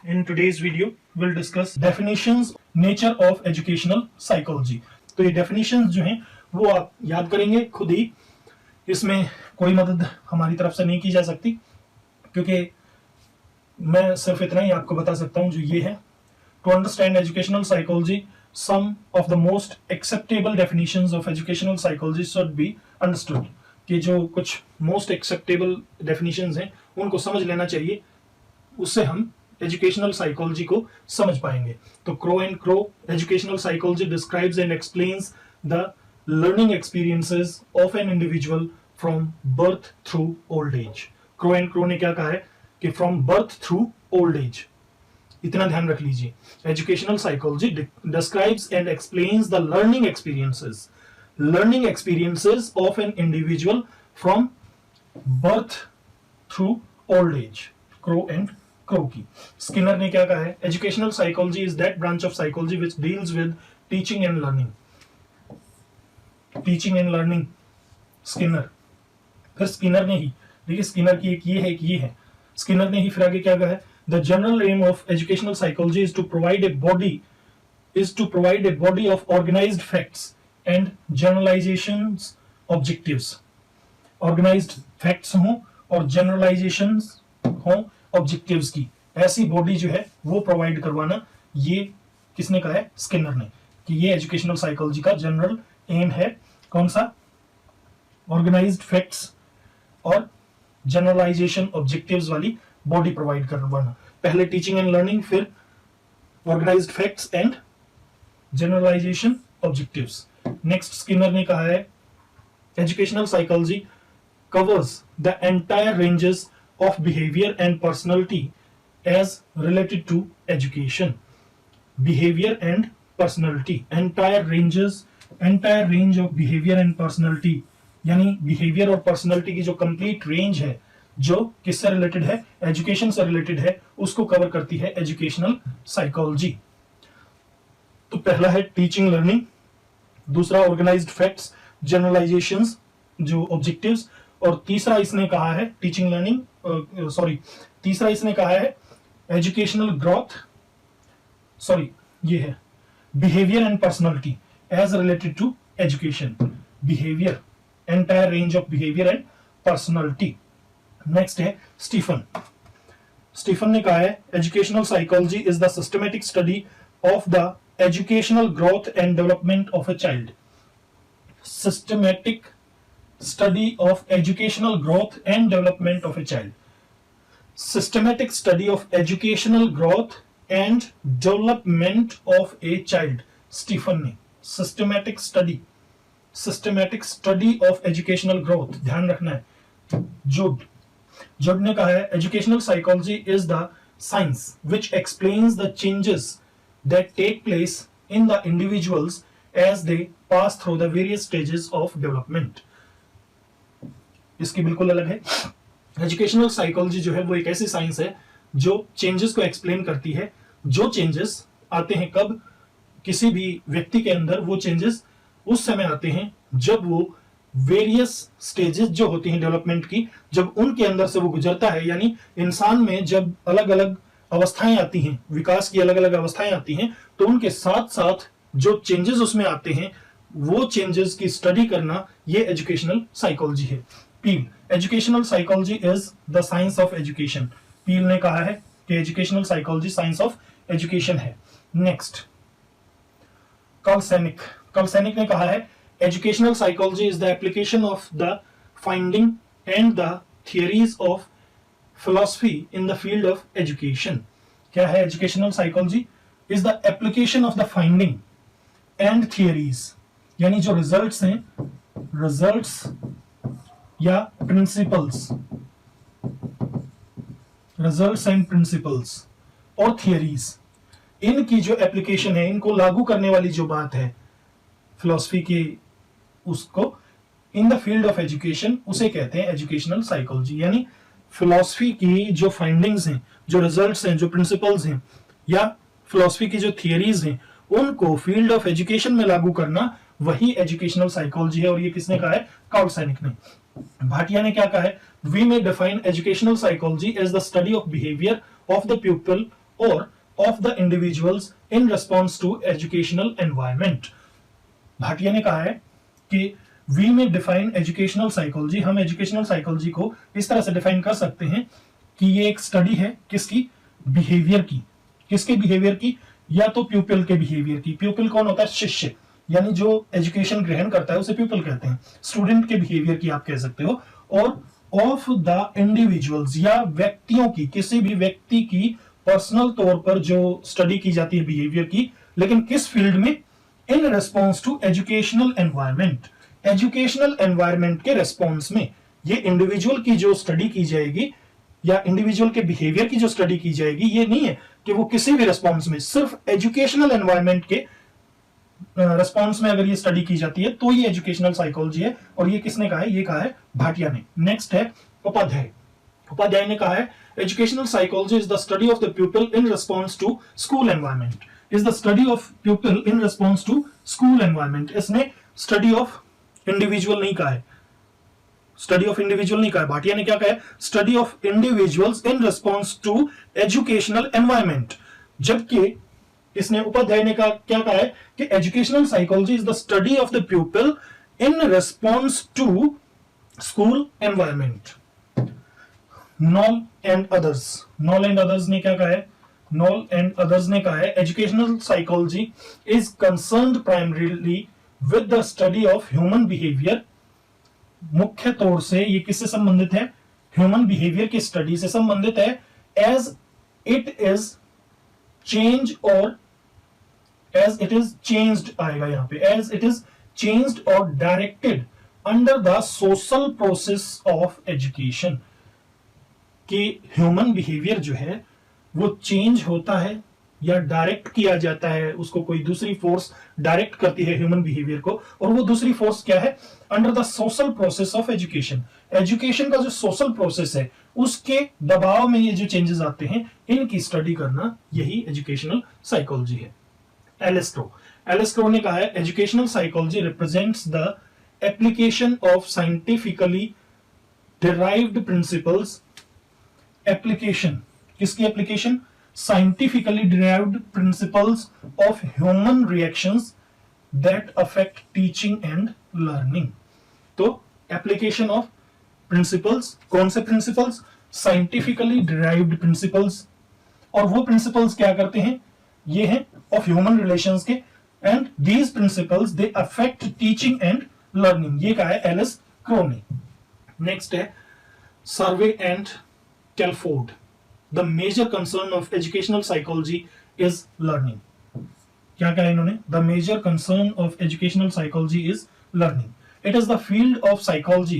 In today's video, we'll discuss definitions, nature of educational psychology. तो ये definitions जो हैं वो आप याद करेंगे खुद ही, इसमें कोई मदद हमारी तरफ से नहीं की जा सकती, क्योंकि मैं सिर्फ इतना ही आपको बता सकता हूं जो ये है. To understand educational psychology, some of the most acceptable definitions of educational psychology should be understood. कि जो कुछ most acceptable definitions हैं उनको समझ लेना चाहिए, उससे हम एजुकेशनल साइकोलॉजी को समझ पाएंगे. तो crow and crow educational psychology describes and explains the learning experiences of an individual from birth through old age. Crow and crow ने क्या कहा है कि from birth through old age, इतना ध्यान रख लीजिए. Educational psychology describes and explains the learning experiences of an individual from birth through old age. Crow and crow की. स्किनर ने क्या कहा है? Educational psychology is that branch of psychology which deals with teaching and learning. Teaching and learning Skinner. फिर Skinner ने ही, देखिए Skinner की एक ये है, एक ये है. स्किनर ने ही फिर आगे क्या कहा है? The general aim of educational psychology is to provide a body of organized facts and generalizations objectives. Organized facts हों और जनरलाइजेशंस हों ऑब्जेक्टिव्स की, ऐसी बॉडी जो है वो प्रोवाइड करवाना, ये किसने कहा है? स्किनर ने. कि ये एजुकेशनल साइकोलॉजी का जनरल एम है. कौन सा? ऑर्गेनाइज्ड फैक्ट्स और जनरलाइजेशन ऑब्जेक्टिव्स वाली बॉडी प्रोवाइड करवाना. पहले टीचिंग एंड लर्निंग, फिर organized facts and generalization objectives. Next Skinner ने कहा है educational psychology covers the entire ranges of behavior and personality as related to education. Behavior and personality, entire range of behavior and personality, यानी behavior और personality की जो complete range है, जो किससे रिलेटेड है? एजुकेशन से रिलेटेड है, उसको कवर करती है एजुकेशनल साइकोलॉजी. तो पहला है टीचिंग लर्निंग, दूसरा ऑर्गेनाइज्ड फैक्ट्स, जनरलाइजेशंस जो ऑब्जेक्टिव्स, और तीसरा इसने कहा है टीचिंग लर्निंग, तीसरा इसने कहा है एजुकेशनल ग्रोथ, ये है behaviour and personality as related to education. Behaviour, entire range of behaviour and personality. Next है स्टीफन ने कहा है educational psychology is the systematic study of the educational growth and development of a child. Systematic study of educational growth and development of a child. Systematic study of educational growth and development of a child. Stephen ने systematic study of educational growth, ध्यान रखना है. जुड ने कहा है educational psychology is the science which explains the changes that take place in the individuals as they pass through the various stages of development. इसकी बिल्कुल अलग है. एजुकेशनल साइकोलॉजी जो है वो एक ऐसी साइंस है जो चेंजेस को एक्सप्लेन करती है. जो चेंजेस आते हैं कब किसी भी व्यक्ति के अंदर, वो चेंजेस उस समय आते हैं जब वो वेरियस स्टेजेस जो होती हैं डेवलपमेंट की, जब उनके अंदर से वो गुजरता है. यानी इंसान में जब अलग अलग अवस्थाएं आती हैं, विकास की अलग अलग अवस्थाएं आती हैं, तो उनके साथ साथ जो चेंजेस उसमें आते हैं, वो चेंजेस की स्टडी करना, ये एजुकेशनल साइकोलॉजी है. Peel, educational psychology is the science of education. Peel ने कहा है कि educational psychology science of education है. नेक्स्ट कार्ल सैनिक ने कहा है educational psychology is the application of the finding and the theories of philosophy in the field of education. क्या है educational psychology? Is the application of the finding and theories, यानी जो results हैं, results या principles, results and principles और theories, इनकी जो application है, इनको लागू करने वाली जो बात है फिलॉसफी की, उसको इन द फील्ड ऑफ एजुकेशन, उसे कहते हैं एजुकेशनल साइकोलॉजी. यानी फिलॉसफी की जो फाइंडिंग्स हैं, जो रिजल्ट्स हैं, जो प्रिंसिपल्स हैं, या फिलॉसफी की जो थियरीज हैं, उनको फील्ड ऑफ एजुकेशन में लागू करना, वही एजुकेशनल साइकोलॉजी है. और ये किसने कहा है? कार्ल सैनिक ने. भाटिया ने क्या कहा है? We may define educational psychology as the study of behaviour of the pupil और of the individuals in response to educational environment. Bhatia ने कहा है कि वी में डिफाइन एजुकेशनल साइकोलॉजी, हम एजुकेशनल साइकोलॉजी को इस तरह से डिफाइन कर सकते हैं कि ये एक स्टडी है किसकी, बिहेवियर की। किसके बिहेवियर की? या तो प्यूपिल के बिहेवियर की। प्यूपिल कौन होता है? शिष्य, यानी जो एजुकेशन ग्रहण करता है उसे प्यूपिल कहते हैं। स्टूडेंट के बिहेवियर की आप कह सकते हो। और ऑफ द इंडिविजुअल्स, या व्यक्तियों की, किसी भी व्यक्ति की पर्सनल तौर पर जो स्टडी की जाती है बिहेवियर की, लेकिन किस फील्ड में? In response to educational environment, educational environment के रेस्पॉन्स में। ये इंडिविजुअल की जो स्टडी की जाएगी या इंडिविजुअल के बिहेवियर की जो स्टडी की जाएगी, ये नहीं है कि वो किसी भी रेस्पॉन्स में, सिर्फ एजुकेशनल एनवायरमेंट के रेस्पॉन्स में अगर ये स्टडी की जाती है तो ये एजुकेशनल साइकोलॉजी है। और ये किसने कहा है? ये कहा है भाटिया ने। नेक्स्ट है उपाध्याय। उपाध्याय ने कहा है educational psychology is the study of the people in response to school environment, is the study of people in response to school environment. इसने स्टडी ऑफ इंडिविजुअल नहीं कहा है, स्टडी ऑफ इंडिविजुअल नहीं कहा है। भाटिया ने क्या कहा है? Study of individuals in response to educational environment. जबकि इसने उपाध्याय ने कहा, क्या कहा है कि educational psychology is the study of the people in response to school environment. Noll and others, Noll and others ने क्या कहा है? नॉल एंड अदर्स ने कहा है educational psychology is concerned primarily with the study of human behaviour. मुख्य तौर से ये किससे संबंधित है? ह्यूमन बिहेवियर की स्टडी से संबंधित है। एज इट इज चेंज और एज इट इज चेंज्ड आएगा यहां पे, एज इट इज चेंज्ड और directed under the social process of education. कि ह्यूमन बिहेवियर जो है वो चेंज होता है या डायरेक्ट किया जाता है, उसको कोई दूसरी फोर्स डायरेक्ट करती है ह्यूमन बिहेवियर को, और वो दूसरी फोर्स क्या है? Under the social process of education. Education का जो सोशल प्रोसेस है उसके दबाव में ये जो चेंजेस आते हैं, इनकी स्टडी करना, यही एजुकेशनल साइकोलॉजी है। एलेस्ट्रो, एलेस्ट्रो ने कहा है educational psychology represents the application of scientifically derived principles. Application, किसकी application? Scientifically derived principles of human reactions that affect teaching and learning. तो एप्लीकेशन ऑफ प्रिंसिपल्स, कौन से प्रिंसिपल्स? Scientifically derived principles. और वो प्रिंसिपल्स क्या करते हैं? ये हैं ऑफ ह्यूमन रिलेशंस के, and these principles they affect teaching and learning. ये कहा है एलिस क्रो ने। नेक्स्ट है Sawrey and Telford. The major concern of educational psychology is learning. क्या कहा इन्होंने? The major concern of educational psychology is learning. It is the field of psychology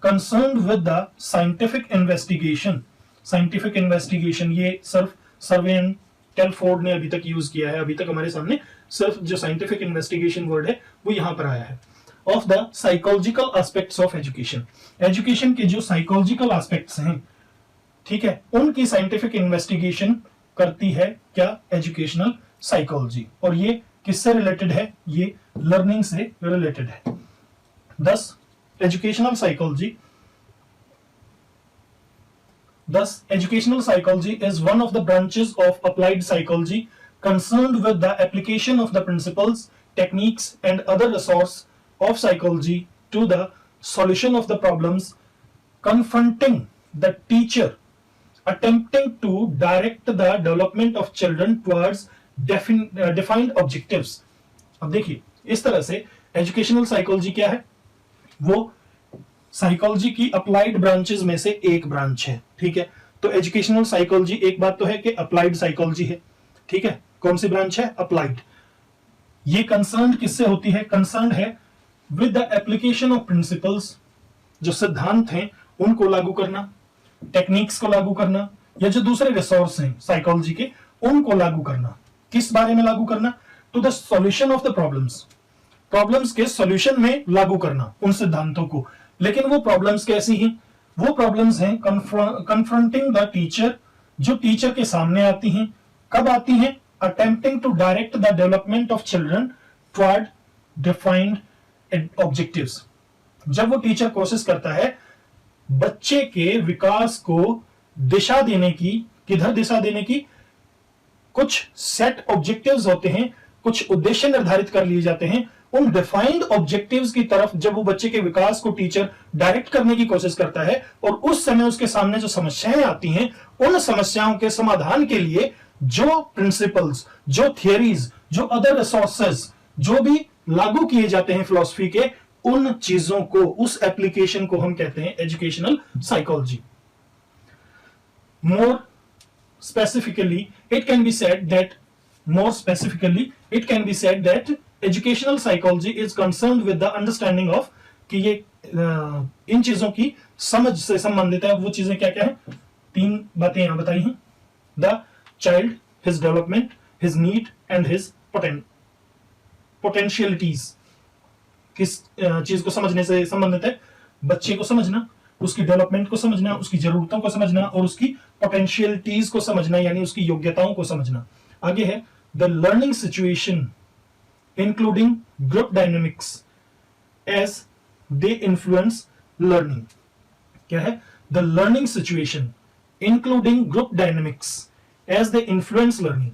concerned with the scientific investigation. Scientific investigation, ये सिर्फ सर्वे and Telford ने अभी तक use किया है। अभी तक हमारे सामने सिर्फ जो साइंटिफिक इन्वेस्टिगेशन वर्ड है वो यहां पर आया है। Of the psychological aspects of education, education के जो साइकोलॉजिकल एस्पेक्ट्स हैं, ठीक है, उनकी साइंटिफिक इन्वेस्टिगेशन करती है क्या? Educational psychology. और ये किससे रिलेटेड है? ये लर्निंग से रिलेटेड है। Thus, educational psychology is one of the branches of applied psychology concerned with the application of the principles, techniques, and other resources of psychology to the solution of the problems confronting the teacher, attempting to direct the development of children towards defined objectives. अब देखिए, इस तरह से educational psychology क्या है? वो psychology की applied branches में से एक ब्रांच है। ठीक है, तो एजुकेशनल साइकोलॉजी, एक बात तो है कि अप्लाइड साइकोलॉजी है। ठीक है, कौन सी ब्रांच है? अप्लाइड। ये कंसर्न किससे होती है? कंसर्न है with the application of principles, जो सिद्धांत हैं उनको लागू करना, टेक्निक्स को लागू करना, या जो दूसरे रिसोर्स हैं साइकोलॉजी के उनको लागू करना। किस बारे में लागू करना? To the solution of the problems, problems के सॉल्यूशन में लागू करना उन सिद्धांतों को। लेकिन वो प्रॉब्लम्स कैसी हैं? वो प्रॉब्लम्स हैं कन्फ्रंटिंग द टीचर, जो टीचर के सामने आती हैं। कब आती हैं? Attempting to direct the development of children toward defined objectives. जब वो टीचर कोशिश करता है बच्चे के विकास को दिशा देने की, किधर दिशा देने की? कुछ सेट ऑब्जेक्टिव्स होते हैं, कुछ उद्देश्य निर्धारित कर लिए जाते हैं। उन डिफाइंड ऑब्जेक्टिव्स की तरफ जब वो बच्चे के विकास को टीचर डायरेक्ट करने की कोशिश करता है और उस समय उसके सामने जो समस्याएं आती हैं, उन समस्याओं के समाधान के लिए जो प्रिंसिपल्स, जो थियरीज, जो अदर रिसोर्सेज जो भी लागू किए जाते हैं फिलॉसफी के, उन चीजों को, उस एप्लीकेशन को हम कहते हैं educational psychology. More specifically, it can be said that educational psychology is concerned with the understanding of कि ये इन चीजों की समझ से संबंधित है। वो चीजें क्या क्या है? 3 बातें यहां बताई हैं। The child, his development, his need and his potentialities। किस चीज को समझने से संबंधित है? बच्चे को समझना, उसकी डेवलपमेंट को समझना, उसकी जरूरतों को समझना और उसकी पोटेंशियलिटीज को समझना, यानी उसकी योग्यताओं को समझना। आगे है the learning situation including group dynamics as they influence learning. क्या है? The learning situation including group dynamics as they influence learning.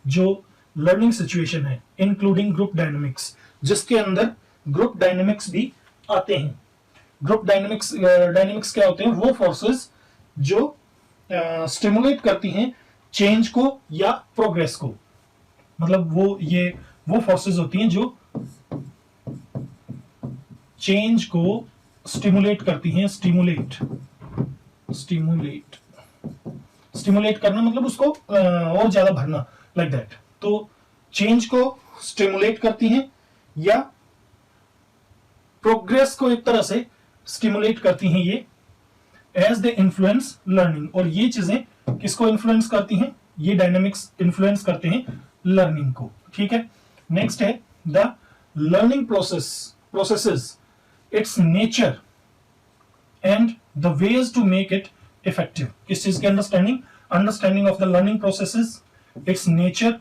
जो लर्निंग सिचुएशन है इंक्लूडिंग ग्रुप डायनेमिक्स, जिसके अंदर ग्रुप डायनेमिक्स भी आते हैं। ग्रुप डायनेमिक्स क्या होते हैं? वो फोर्सेस जो स्टिमुलेट करती हैं चेंज को या प्रोग्रेस को। मतलब वो फोर्सेस होती हैं जो चेंज को स्टिमुलेट करती हैं। स्टिमुलेट करना मतलब उसको और ज्यादा भरना, लाइक दैट। तो चेंज को स्टिमुलेट करती हैं या प्रोग्रेस को एक तरह से स्टिमुलेट करती हैं ये, एज दे इन्फ्लुएंस लर्निंग। और ये चीजें किसको इन्फ्लुएंस करती हैं? ये डायनेमिक्स इन्फ्लुएंस करते हैं लर्निंग को। ठीक है। नेक्स्ट है the learning processes, its nature and the ways to make it effective. किस चीज की understanding of the learning processes, its nature,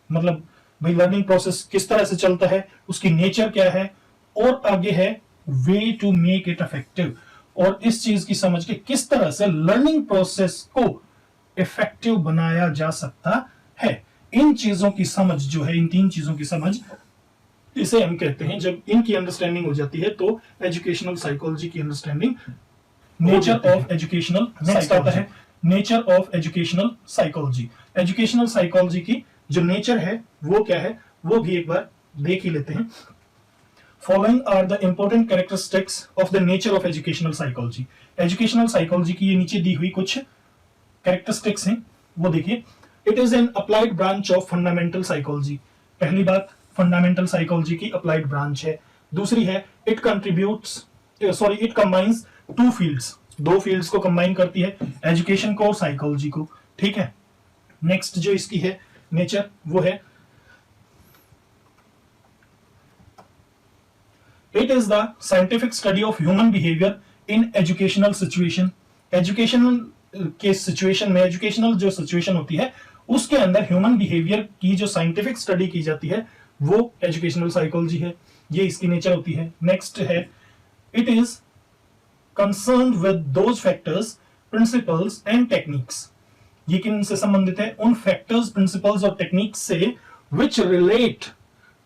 मतलब भाई लर्निंग प्रोसेस किस तरह से चलता है, उसकी नेचर क्या है, और आगे है way to make it effective, और इस चीज की समझ के किस तरह से लर्निंग प्रोसेस को इफेक्टिव बनाया जा सकता है। इन चीजों की समझ जो है, इन 3 चीजों की समझ, इसे हम कहते हैं, जब इनकी अंडरस्टैंडिंग हो जाती है तो एजुकेशनल साइकोलॉजी की understanding. Nature of educational, next आता है nature of educational psychology. Educational psychology की जो नेचर है वो क्या है, वो भी एक बार देख ही लेते हैं। Following are the important characteristics of the nature of educational psychology। Educational psychology की ये नीचे दी हुई कुछ कैरेक्टरिस्टिक्स हैं, वो देखिए। It is an applied branch of fundamental psychology. पहली बात, फंडामेंटल साइकोलॉजी की अप्लाइड ब्रांच है। दूसरी है इट कंबाइंस 2 फील्ड्स, 2 फील्ड्स को कंबाइन करती है, एजुकेशन को और साइकोलॉजी को। ठीक है। नेक्स्ट जो इसकी है नेचर, वो है It is the scientific study of human behavior in educational situation। Educational के सिचुएशन में, एजुकेशनल जो सिचुएशन होती है उसके अंदर ह्यूमन बिहेवियर की जो साइंटिफिक स्टडी की जाती है वो एजुकेशनल साइकोलॉजी है। ये इसकी नेचर होती है। नेक्स्ट है it is concerned with those factors, principles and techniques. ये किन से संबंधित है? उन फैक्टर्स, प्रिंसिपल्स और टेक्निक्स से which relate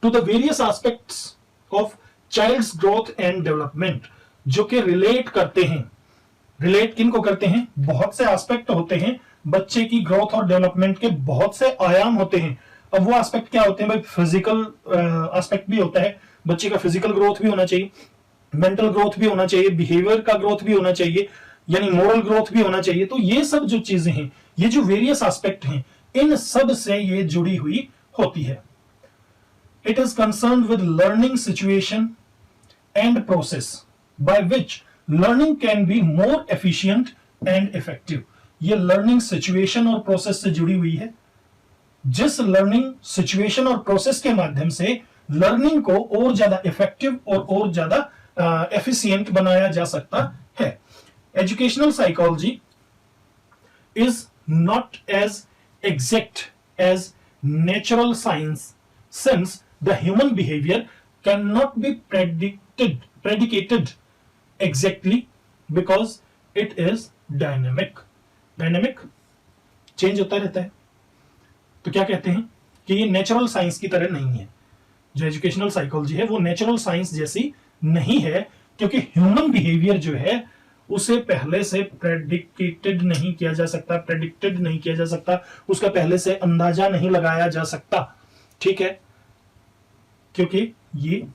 to the various aspects of child's growth and development, जो कि रिलेट करते हैं। रिलेट किनको करते हैं? बहुत से एस्पेक्ट होते हैं बच्चे की ग्रोथ और डेवलपमेंट के, बहुत से आयाम होते हैं। अब वो एस्पेक्ट क्या होते हैं भाई? फिजिकल एस्पेक्ट भी होता है, बच्चे का फिजिकल ग्रोथ भी होना चाहिए, मेंटल ग्रोथ भी होना चाहिए, बिहेवियर का ग्रोथ भी होना चाहिए, यानी मोरल ग्रोथ भी होना चाहिए। तो ये सब जो चीजें हैं, ये जो वेरियस एस्पेक्ट हैं, इन सब से ये जुड़ी हुई होती है। It is concerned with learning situation and process by which learning can be more efficient and effective। ये learning situation और process से जुड़ी हुई है। जिस learning situation और process के माध्यम से learning को और ज्यादा effective और ज्यादा efficient बनाया जा सकता है। Educational psychology is not as exact as natural science since the human behavior cannot be predicated exactly because it is dynamic। change होता रहता है। तो क्या कहते हैं कि ये नेचुरल साइंस की तरह नहीं है। जो एजुकेशनल साइकोलॉजी है वो नेचुरल साइंस जैसी नहीं है, क्योंकि ह्यूमन बिहेवियर जो है उसे पहले से प्रेडिक्टेड नहीं किया जा सकता, उसका पहले से अंदाजा नहीं लगाया जा सकता, ठीक है, क्योंकि ये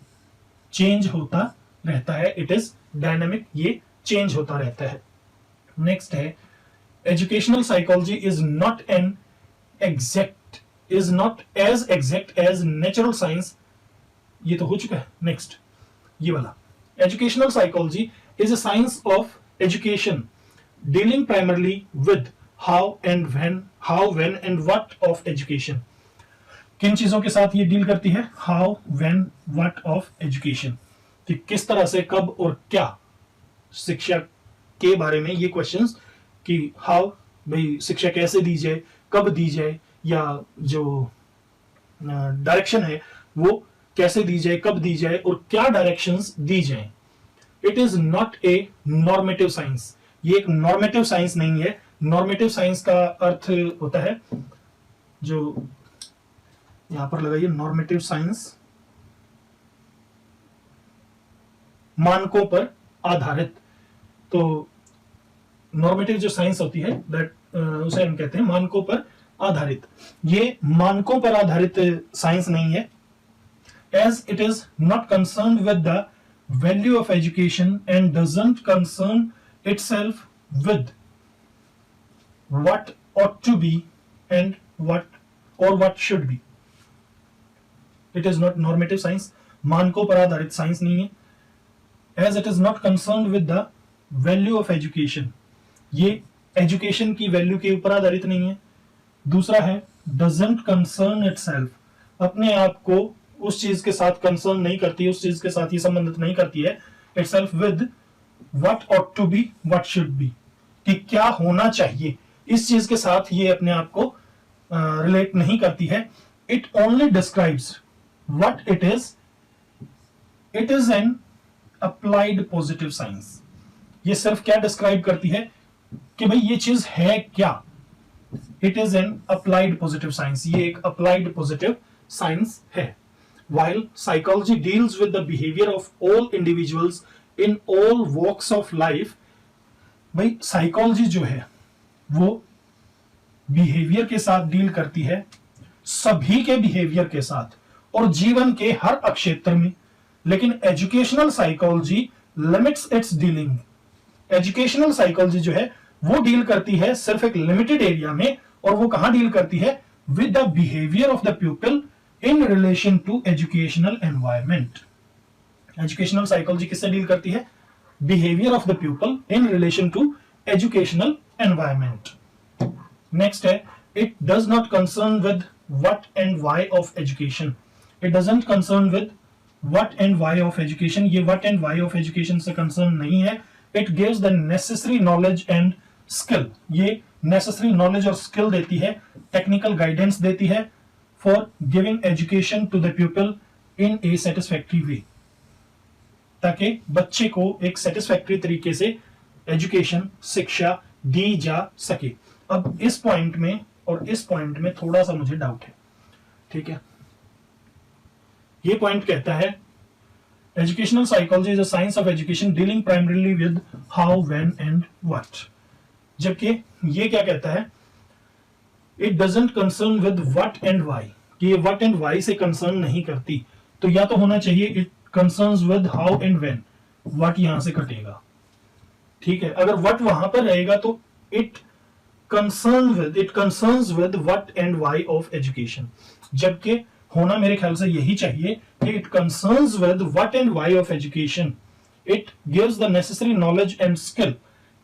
चेंज होता रहता है, इट इज डायनामिक, ये चेंज होता रहता है। नेक्स्ट है educational psychology is not as exact as natural science, ये तो हो चुका है। नेक्स्ट ये वाला, educational psychology is a science of education dealing primarily with how when and what of education. किन चीजों के साथ ये डील करती है? How, when, what of education, कि किस तरह से, कब और क्या शिक्षा के बारे में ये क्वेश्चंस, कि हाउ, भाई शिक्षा कैसे दी जाए, कब दी जाए, या जो डायरेक्शन है वो कैसे दी जाए, कब दी जाए और क्या डायरेक्शंस दी जाए। It is not a normative science, ये एक नॉर्मेटिव साइंस नहीं है। नॉर्मेटिव साइंस का अर्थ होता है, जो यहां पर लगाइए, नॉर्मेटिव साइंस मानकों पर आधारित। तो नॉर्मेटिव जो साइंस होती है दैट उसे हम कहते हैं मानकों पर आधारित। ये मानकों पर आधारित साइंस नहीं है, as it is not concern with the value of education and doesn't concern itself with what ought to be and what should be. It is not normative science, मानकों पर आधारित साइंस नहीं है। As it is not concerned with the value of education, ये education की value के ऊपर आधारित नहीं है। दूसरा है doesn't concern itself, अपने आप को उस चीज के साथ कंसर्न नहीं करती, उस चीज के साथ ये संबंधित नहीं करती है itself with what ought to be, what should be, कि क्या होना चाहिए, इस चीज के साथ ये अपने आप को रिलेट नहीं करती है। It only describes what it is an applied positive science. ये सिर्फ क्या डिस्क्राइब करती है कि भाई ये चीज है क्या, it is an applied positive science, ये एक अप्लाइड पॉजिटिव साइंस है। while psychology deals with the behavior of all individuals in all walks of life, भाई साइकोलॉजी जो है वो बिहेवियर के साथ डील करती है, सभी के बिहेवियर के साथ और जीवन के हर क्षेत्र में। लेकिन educational psychology limits it's dealing, educational psychology जो है वो डील करती है सिर्फ एक लिमिटेड एरिया में, और वो कहां डील करती है? With the behaviour of the people in relation to educational environment. Educational psychology किससे डील करती है? Behaviour of the people in relation to educational environment. Next है it does not concern with what and why of education, it doesn't concern with what and why of education, ये what and why of education से concern नहीं है। It gives the necessary knowledge and skill, ये necessary knowledge और skill देती है, technical guidance देती है for giving education to the people in a satisfactory way, ताकि बच्चे को एक सेटिस्फैक्टरी तरीके से एजुकेशन, शिक्षा दी जा सके। अब इस पॉइंट में और इस पॉइंट में थोड़ा सा मुझे डाउट है, ठीक है। ये पॉइंट कहता है educational psychology is a science of education dealing primarily with how, when and what, जबकि ये क्या कहता है? It doesn't concern with what and why, कि ये व्हाट एंड व्हाई से कंसर्न नहीं करती। तो या तो होना चाहिए it concerns with how and when, what यहां से कटेगा, ठीक है। अगर व्हाट वहां पर रहेगा तो it concerns with what and why of education, जबकि होना मेरे ख्याल से यही चाहिए कि it concerns with what and why of education, it gives the necessary knowledge and skill,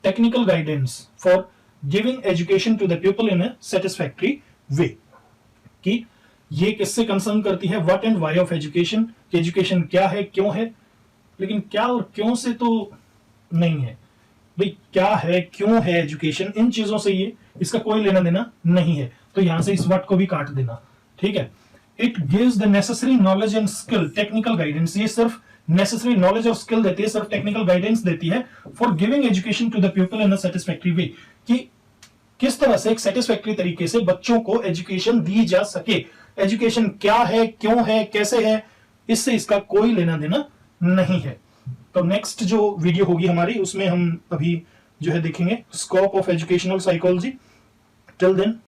technical guidance for giving education to the people in a satisfactory way. कि ये किससे कंसर्न करती है? What and why of education, कि education क्या है, क्यों है। लेकिन क्या और क्यों से तो नहीं है भाई, क्या है, क्यों है एजुकेशन, इन चीजों से ये इसका कोई लेना देना नहीं है। तो यहां से इस व्हाट को भी काट देना, ठीक है। It gives the necessary knowledge and skill, technical guidance, ये सिर्फ नेसेसरी नॉलेज और स्किल देती है, सिर्फ टेक्निकल गाइडेंस देती है for giving education to the people in a satisfactory way, कि किस तरह से एक सेटिस्फैक्टरी तरीके से बच्चों को एजुकेशन दी जा सके। एजुकेशन क्या है, क्यों है, कैसे है, इससे इसका कोई लेना देना नहीं है। तो नेक्स्ट जो वीडियो होगी हमारी, उसमें हम अभी जो है देखेंगे scope of educational psychology. Till then